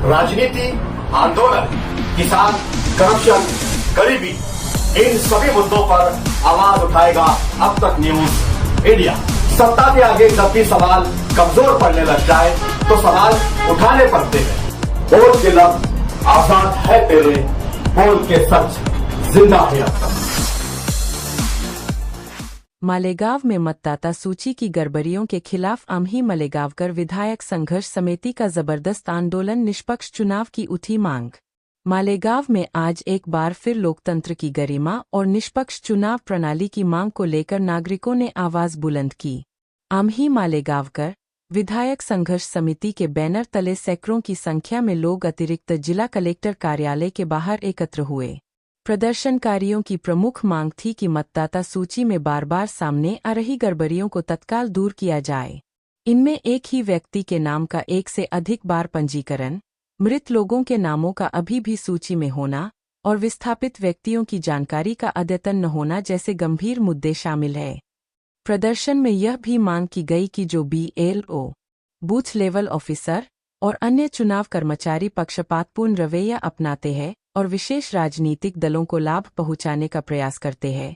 राजनीति, आंदोलन, किसान, करप्शन, गरीबी, इन सभी मुद्दों पर आवाज उठाएगा अब तक न्यूज इंडिया। सत्ता के आगे जब भी सवाल कमजोर पड़ने लग जाए तो सवाल उठाने पड़ते हैं। बोल के लफ्ज आजाद है तेरे, बोल के सच जिंदा है अब तक। मालेगांव में मतदाता सूची की गड़बड़ियों के खिलाफ अमही मलेगांवकर विधायक संघर्ष समिति का जबरदस्त आंदोलन, निष्पक्ष चुनाव की उठी मांग। मालेगांव में आज एक बार फिर लोकतंत्र की गरिमा और निष्पक्ष चुनाव प्रणाली की मांग को लेकर नागरिकों ने आवाज बुलंद की। अमही मालेगांवकर विधायक संघर्ष समिति के बैनर तले सैकड़ों की संख्या में लोग अतिरिक्त जिला कलेक्टर कार्यालय के बाहर एकत्र हुए। प्रदर्शनकारियों की प्रमुख मांग थी कि मतदाता सूची में बार बार सामने आ रही गड़बड़ियों को तत्काल दूर किया जाए। इनमें एक ही व्यक्ति के नाम का एक से अधिक बार पंजीकरण, मृत लोगों के नामों का अभी भी सूची में होना और विस्थापित व्यक्तियों की जानकारी का अद्यतन न होना जैसे गंभीर मुद्दे शामिल हैं। प्रदर्शन में यह भी मांग की गई कि जो BLO, बूथ लेवल ऑफिसर और अन्य चुनाव कर्मचारी पक्षपातपूर्ण रवैया अपनाते हैं और विशेष राजनीतिक दलों को लाभ पहुंचाने का प्रयास करते हैं,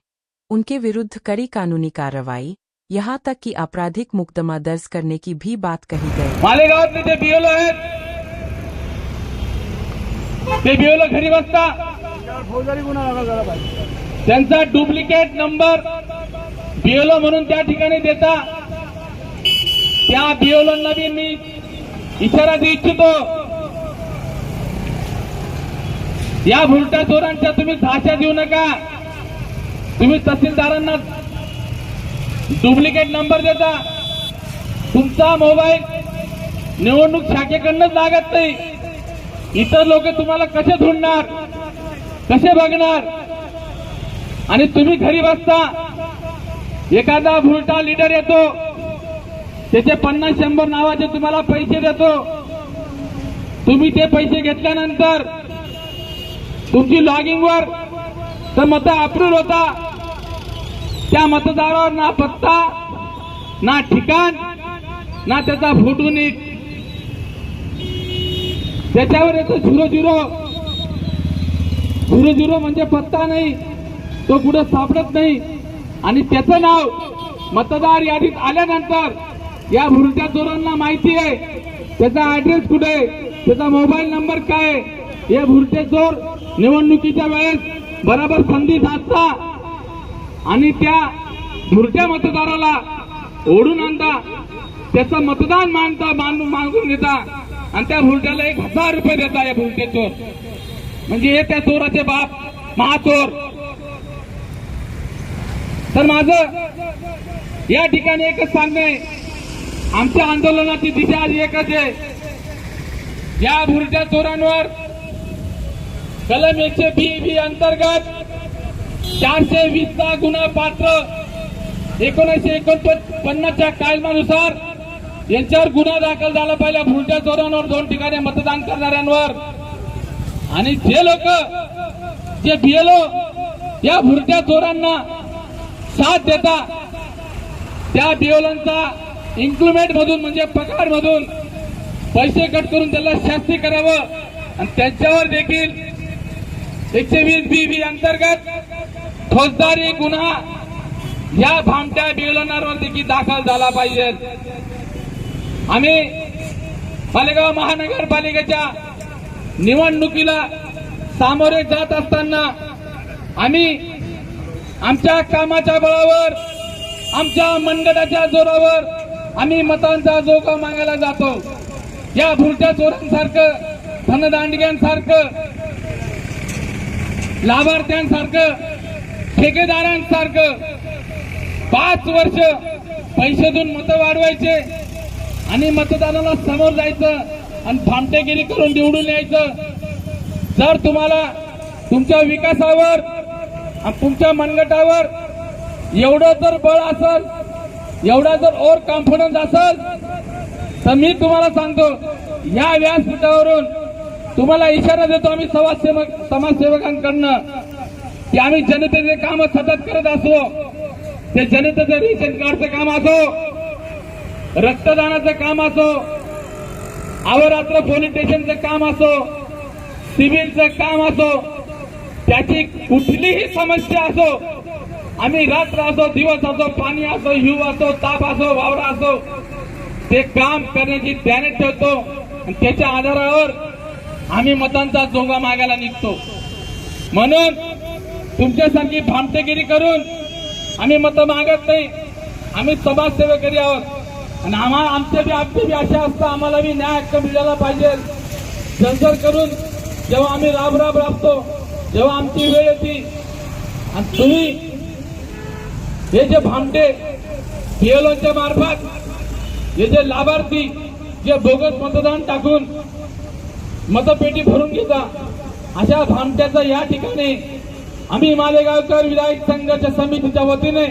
उनके विरुद्ध कड़ी कानूनी कार्रवाई, यहां तक कि आपराधिक मुकदमा दर्ज करने की भी बात कही गई। मालेगाव में जे BLO आहेत ते BLO घरी बसता, फौजदारी गुन्हा दाखल झाला पाहिजे। त्यांचा डुप्लिकेट नंबर BLO म्हणून त्या ठिकाणी देता, त्या BLOंना बी मी इशारा देऊ इच्छितो, या भुलट्या चोरांच्या तुम्ही झाशा देऊ नका। तुम्ही तहसीलदारांना डुप्लिकेट नंबर देता, तुमचा मोबाईल निवडणूक शाखेकडूनच लागत नाही, इतर लोक तुम्हाला कसे ढूंढणार, कसे बघणार, आणि तुम्ही घरी बसता। एखादा भुलटा लीडर येतो, त्याचे 50-100 नावाचे तुम्हाला पैसे देतो, तुम्ही ते पैसे घेतल्यानंतर तुमची लॉगिंगवर तर मत अप्रूव्ह होता, त्या मतदारावर ना पत्ता, ना ठिकाण, ना त्याचा फोटो नीट, त्याच्यावर येतो 00 म्हणजे पत्ता नाही, तो कुठं सापडत नाही, आणि त्याचं नाव मतदार यादीत आल्यानंतर या भुलट्या चोरांना माहिती आहे त्याचा ऍड्रेस कुठे आहे, त्याचा मोबाईल नंबर काय आहे। हे भुलटे चोर निवडणुकीच्या वेळेस बरोबर संधी साधता आणि त्या भुलट्या मतदाराला ओढून आणता, त्याचं मतदान मागून घेता आणि त्या भुलट्याला 1000 रुपये देता। या भुलटे चोर म्हणजे हे त्या चोराचे बाप महाचोर। तर माझं या ठिकाणी एकच सांगणं आहे, आमच्या आंदोलनाची दिशा आज एकच आहे। या भुलट्या चोरांवर कलम 120B अंतर्गत 420 चा गुन्हा पात्र 1949च्या कायद्यानुसार यांच्यावर गुन्हा दाखल झाला पाहिजे। भुलट्या चोरांवर 2 ठिकाणी मतदान करणाऱ्यांवर, आणि जे लोक जे BLO या भुलट्या चोरांना साथ देता त्या BLOंचा इन्क्रिमेंट मधून म्हणजे पगार मधून पैसे कट करून त्याला शास्ती करावं, आणि त्यांच्यावर देखील 120B अंतर्गत फौजदारी गुन्हा या भामट्या BLOंवर देखील दाखल झाला पाहिजे। आम्ही मालेगाव महानगरपालिकेच्या निवडणुकीला सामोरे जात असताना आम्ही आमच्या कामाच्या बळावर, आमच्या मनगटाच्या जोरावर आम्ही मतांचा जोखा मागायला जातो। या भुलट्या चोरांसारखं, धनदांडग्यांसारखं, लाभार्थ्यांसारखं, ठेकेदारांसारखं 5 वर्ष पैसे देऊन मतं वाढवायचे आणि मतदानाला समोर जायचं आणि भामटेगिरी करून निवडून यायचं। जर तुम्हाला तुमच्या विकासावर, तुमच्या मनगटावर एवढं जर बळ असेल, एवढा जर ओव्हर कॉन्फिडन्स असेल, तर मी तुम्हाला सांगतो, या व्यासपीठावरून तुम्हाला इशारा देतो आम्ही समाजसेवकांकडनं, की आम्ही जनतेचे काम सतत करत असो, ते जनतेचं रेशन कार्डचं काम असो, रक्तदानाचं काम असो, अहोरात्र पोलीस स्टेशनचं काम असो, सिव्हिलचं काम असो, त्याची कुठलीही समस्या असो, आम्ही रात्र असो, दिवस असो, पाणी असो, हिव असो, ताप असो, वावरा असो, ते काम करण्याची ध्यान ठेवतो आणि त्याच्या आधारावर आम्ही मतांचा जोगा मागायला निघतो. म्हणून तुमच्यासारखी भामटेगिरी करून आम्ही मतं मागत नाही. आम्ही समाजसेवकरी आहोत आणि आमचे बी आशा असतं, आम्हाला बी न्याय हक्क मिळाला पाहिजे. जंजर करून जेव्हा आम्ही राबतो, जेव्हा आमची वेळ येते आणि तुम्ही हे जे भामटे पीएलओच्या मार्फत हे जे लाभार्थी जे बोगस मतदान टाकून मतपेटी भरून घेता, अशा भामट्याचा या ठिकाणी आम्ही मालेगावकर विधायक संघाच्या समितीच्या वतीने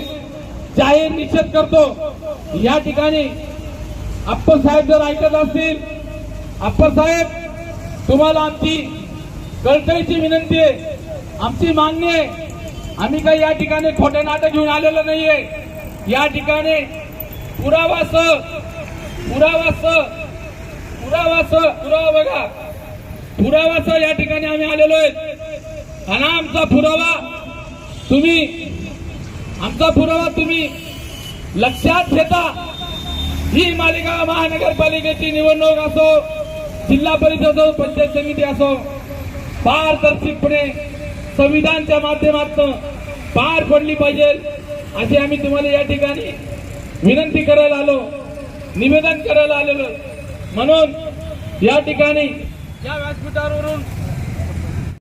जाहीर निषेध करतो. या ठिकाणी अप्पासाहेब जर ऐकत असतील, अप्पासाहेब तुम्हाला आमची कळकळीची विनंती आहे, आमची मागणी आहे. आम्ही काही या ठिकाणी खोटे नाटक घेऊन आलेलो नाहीये. या ठिकाणी पुरावा या ठिकाणी आम्ही आलेलो आहे आणि आमचा पुरावा तुम्ही लक्षात घेता. ही मालेगाव महानगरपालिकेची निवडणूक असो, जिल्हा परिषद असो, पंचायत समिती असो, पारदर्शकपणे संविधानाच्या माध्यमातून पार पडली पाहिजे अशी आम्ही तुम्हाला या ठिकाणी विनंती करायला आलो, निवेदन करायला आलेलो. म्हणून या ठिकाणी या व्यासपीठावरून